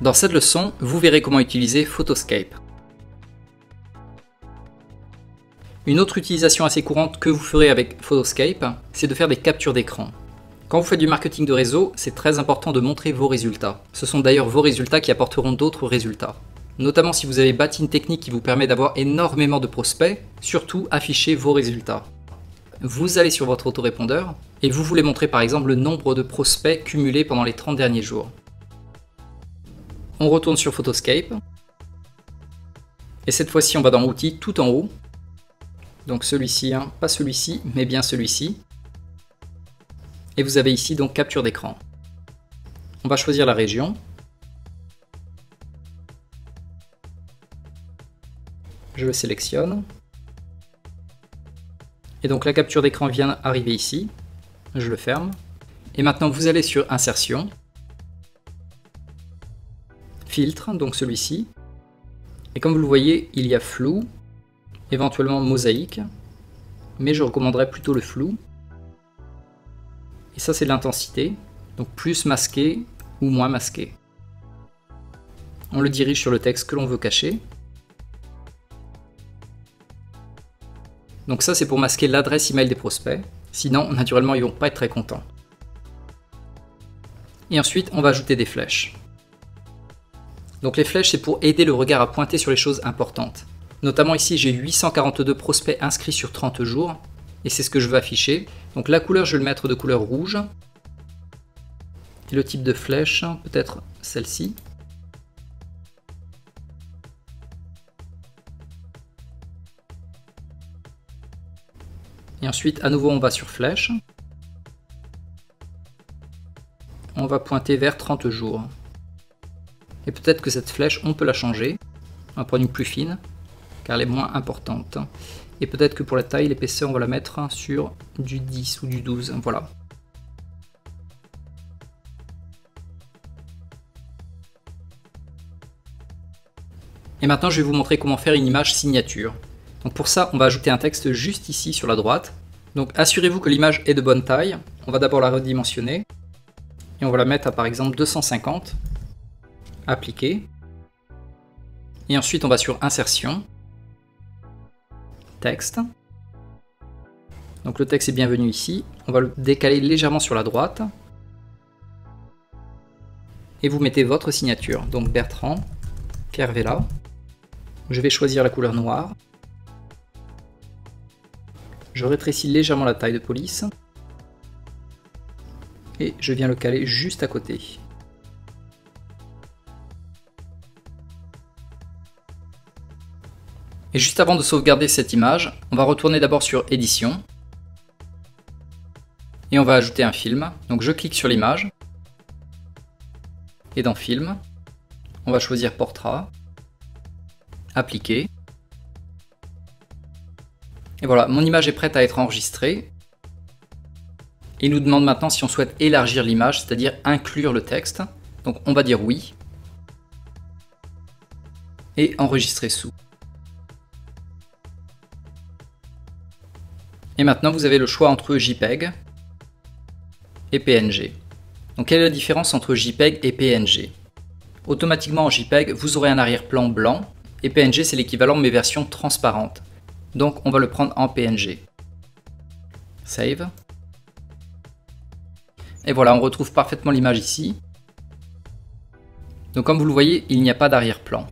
Dans cette leçon, vous verrez comment utiliser Photoscape. Une autre utilisation assez courante que vous ferez avec Photoscape, c'est de faire des captures d'écran. Quand vous faites du marketing de réseau, c'est très important de montrer vos résultats. Ce sont d'ailleurs vos résultats qui apporteront d'autres résultats. Notamment si vous avez bâti une technique qui vous permet d'avoir énormément de prospects, surtout affichez vos résultats. Vous allez sur votre autorépondeur et vous voulez montrer par exemple le nombre de prospects cumulés pendant les 30 derniers jours. On retourne sur Photoscape. Et cette fois-ci, on va dans Outils tout en haut. Donc celui-ci, hein, pas celui-ci, mais bien celui-ci. Et vous avez ici donc capture d'écran. On va choisir la région. Je le sélectionne. Et donc la capture d'écran vient arriver ici. Je le ferme. Et maintenant vous allez sur Insertion. Filtre, donc celui-ci. Et comme vous le voyez, il y a flou, éventuellement mosaïque, mais je recommanderais plutôt le flou. Et ça c'est l'intensité, donc plus masqué ou moins masqué. On le dirige sur le texte que l'on veut cacher. Donc ça c'est pour masquer l'adresse email des prospects, sinon naturellement ils vont pas être très contents. Et ensuite on va ajouter des flèches. Donc les flèches, c'est pour aider le regard à pointer sur les choses importantes. Notamment ici, j'ai 842 prospects inscrits sur 30 jours, et c'est ce que je veux afficher. Donc la couleur, je vais le mettre de couleur rouge. Et le type de flèche, peut-être celle-ci. Et ensuite, à nouveau, on va sur flèche. On va pointer vers 30 jours. Et peut-être que cette flèche, on peut la changer. On va prendre une plus fine, car elle est moins importante. Et peut-être que pour la taille, l'épaisseur, on va la mettre sur du 10 ou du 12. Voilà. Et maintenant, je vais vous montrer comment faire une image signature. Donc pour ça, on va ajouter un texte juste ici sur la droite. Donc assurez-vous que l'image est de bonne taille. On va d'abord la redimensionner. Et on va la mettre à par exemple 250. Appliquer. Et ensuite on va sur Insertion, Texte. Donc le texte est bienvenu ici. On va le décaler légèrement sur la droite. Et vous mettez votre signature. Donc Bertrand, Pierre Vella. Je vais choisir la couleur noire. Je rétrécis légèrement la taille de police. Et je viens le caler juste à côté. Et juste avant de sauvegarder cette image, on va retourner d'abord sur Édition. Et on va ajouter un film. Donc je clique sur l'image. Et dans Film, on va choisir Portrait. Appliquer. Et voilà, mon image est prête à être enregistrée. Il nous demande maintenant si on souhaite élargir l'image, c'est-à-dire inclure le texte. Donc on va dire oui. Et enregistrer sous. Et maintenant, vous avez le choix entre JPEG et PNG. Donc, quelle est la différence entre JPEG et PNG? Automatiquement, en JPEG, vous aurez un arrière-plan blanc, et PNG, c'est l'équivalent mais version transparente. Donc, on va le prendre en PNG. Save. Et voilà, on retrouve parfaitement l'image ici. Donc, comme vous le voyez, il n'y a pas d'arrière-plan.